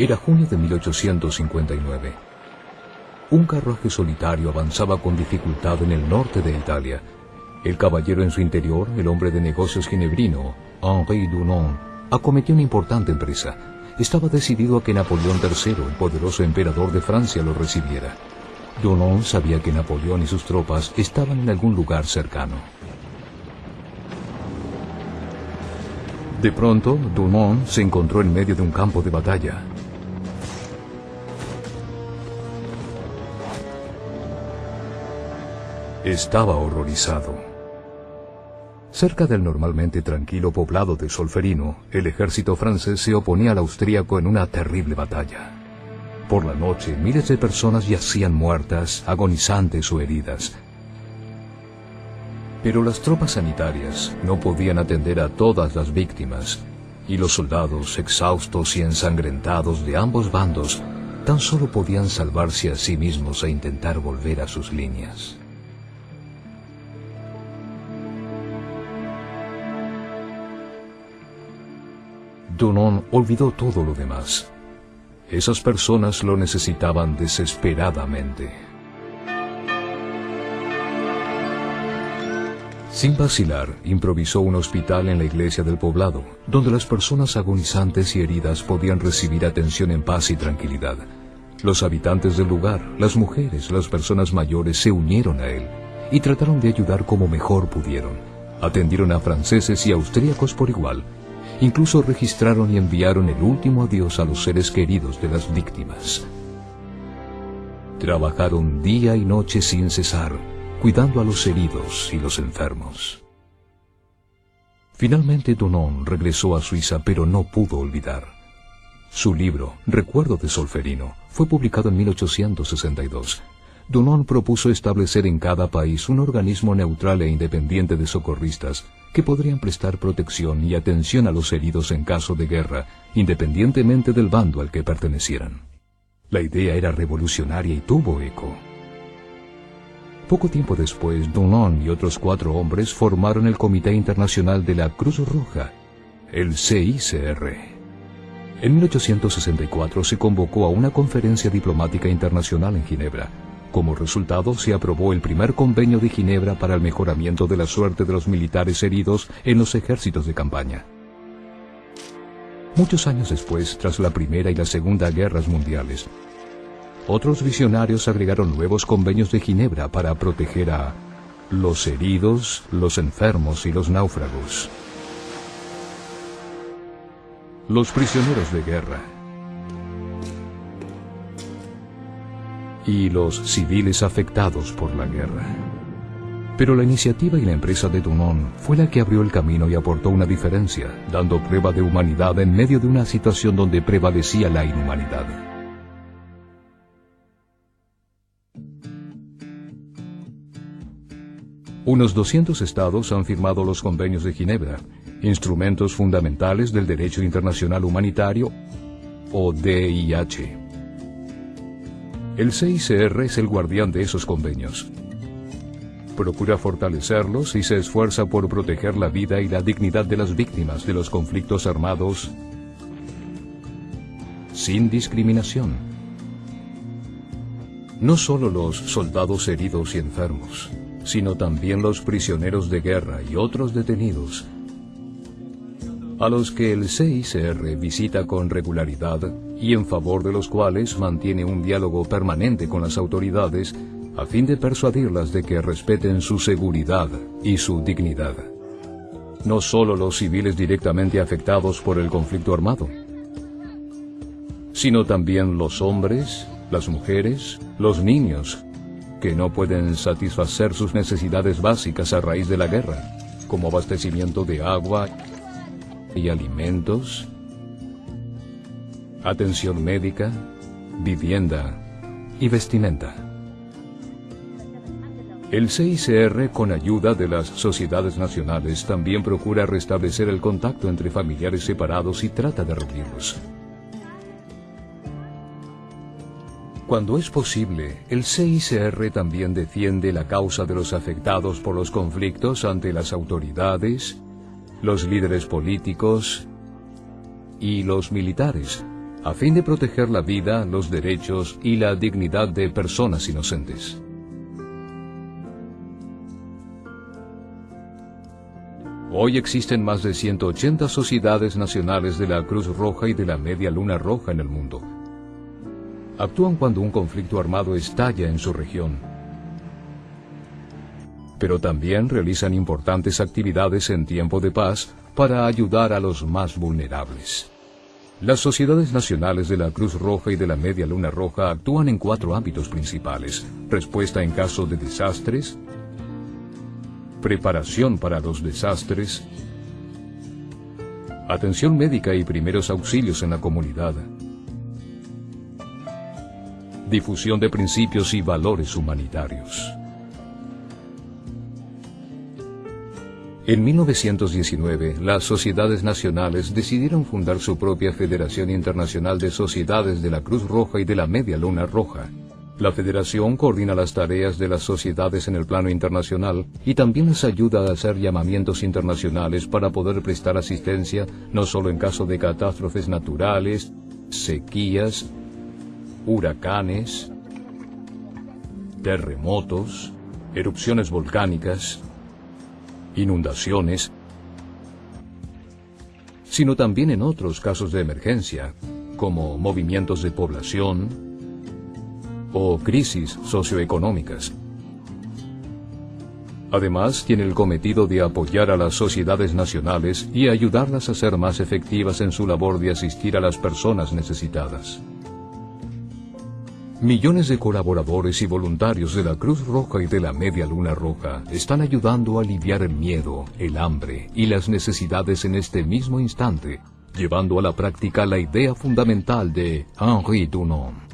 Era junio de 1859. Un carruaje solitario avanzaba con dificultad en el norte de Italia. El caballero en su interior, el hombre de negocios ginebrino, Henri Dunant, acometió una importante empresa. Estaba decidido a que Napoleón III, el poderoso emperador de Francia, lo recibiera. Dunant sabía que Napoleón y sus tropas estaban en algún lugar cercano. De pronto, Dunant se encontró en medio de un campo de batalla. Estaba horrorizado. Cerca del normalmente tranquilo poblado de Solferino, el ejército francés se oponía al austríaco en una terrible batalla. Por la noche, miles de personas yacían muertas, agonizantes o heridas. Pero las tropas sanitarias no podían atender a todas las víctimas, y los soldados, exhaustos y ensangrentados de ambos bandos, tan solo podían salvarse a sí mismos e intentar volver a sus líneas. Dunant olvidó todo lo demás. Esas personas lo necesitaban desesperadamente. Sin vacilar, improvisó un hospital en la iglesia del poblado, donde las personas agonizantes y heridas podían recibir atención en paz y tranquilidad. Los habitantes del lugar, las mujeres, las personas mayores se unieron a él y trataron de ayudar como mejor pudieron. Atendieron a franceses y austríacos por igual. Incluso registraron y enviaron el último adiós a los seres queridos de las víctimas. Trabajaron día y noche sin cesar, cuidando a los heridos y los enfermos. Finalmente Dunant regresó a Suiza, pero no pudo olvidar. Su libro, Recuerdo de Solferino, fue publicado en 1862. Dunant propuso establecer en cada país un organismo neutral e independiente de socorristas que podrían prestar protección y atención a los heridos en caso de guerra, independientemente del bando al que pertenecieran. La idea era revolucionaria y tuvo eco. Poco tiempo después, Dunant y otros 4 hombres formaron el Comité Internacional de la Cruz Roja, el CICR. En 1864 se convocó a una conferencia diplomática internacional en Ginebra. Como resultado, se aprobó el primer convenio de Ginebra para el mejoramiento de la suerte de los militares heridos en los ejércitos de campaña. Muchos años después, tras la Primera y la Segunda Guerras Mundiales, otros visionarios agregaron nuevos convenios de Ginebra para proteger a los heridos, los enfermos y los náufragos. Los prisioneros de guerra y los civiles afectados por la guerra. Pero la iniciativa y la empresa de Dunant fue la que abrió el camino y aportó una diferencia, dando prueba de humanidad en medio de una situación donde prevalecía la inhumanidad. Unos 200 estados han firmado los convenios de Ginebra, instrumentos fundamentales del derecho internacional humanitario, o DIH. El CICR es el guardián de esos convenios. Procura fortalecerlos y se esfuerza por proteger la vida y la dignidad de las víctimas de los conflictos armados sin discriminación. No solo los soldados heridos y enfermos, sino también los prisioneros de guerra y otros detenidos, a los que el CICR visita con regularidad y en favor de los cuales mantiene un diálogo permanente con las autoridades a fin de persuadirlas de que respeten su seguridad y su dignidad. No solo los civiles directamente afectados por el conflicto armado, sino también los hombres, las mujeres, los niños, que no pueden satisfacer sus necesidades básicas a raíz de la guerra, como abastecimiento de agua y alimentos, atención médica, vivienda y vestimenta. El CICR, con ayuda de las sociedades nacionales, también procura restablecer el contacto entre familiares separados y trata de reunirlos. Cuando es posible, el CICR también defiende la causa de los afectados por los conflictos ante las autoridades, los líderes políticos y los militares, a fin de proteger la vida, los derechos y la dignidad de personas inocentes. Hoy existen más de 180 sociedades nacionales de la Cruz Roja y de la Media Luna Roja en el mundo. Actúan cuando un conflicto armado estalla en su región, pero también realizan importantes actividades en tiempo de paz para ayudar a los más vulnerables. Las sociedades nacionales de la Cruz Roja y de la Media Luna Roja actúan en 4 ámbitos principales: respuesta en caso de desastres, preparación para los desastres, atención médica y primeros auxilios en la comunidad, difusión de principios y valores humanitarios. En 1919, las sociedades nacionales decidieron fundar su propia Federación Internacional de Sociedades de la Cruz Roja y de la Media Luna Roja. La federación coordina las tareas de las sociedades en el plano internacional y también les ayuda a hacer llamamientos internacionales para poder prestar asistencia no solo en caso de catástrofes naturales, sequías, huracanes, terremotos, erupciones volcánicas, inundaciones, sino también en otros casos de emergencia, como movimientos de población o crisis socioeconómicas. Además, tiene el cometido de apoyar a las sociedades nacionales y ayudarlas a ser más efectivas en su labor de asistir a las personas necesitadas. Millones de colaboradores y voluntarios de la Cruz Roja y de la Media Luna Roja están ayudando a aliviar el miedo, el hambre y las necesidades en este mismo instante, llevando a la práctica la idea fundamental de Henri Dunant.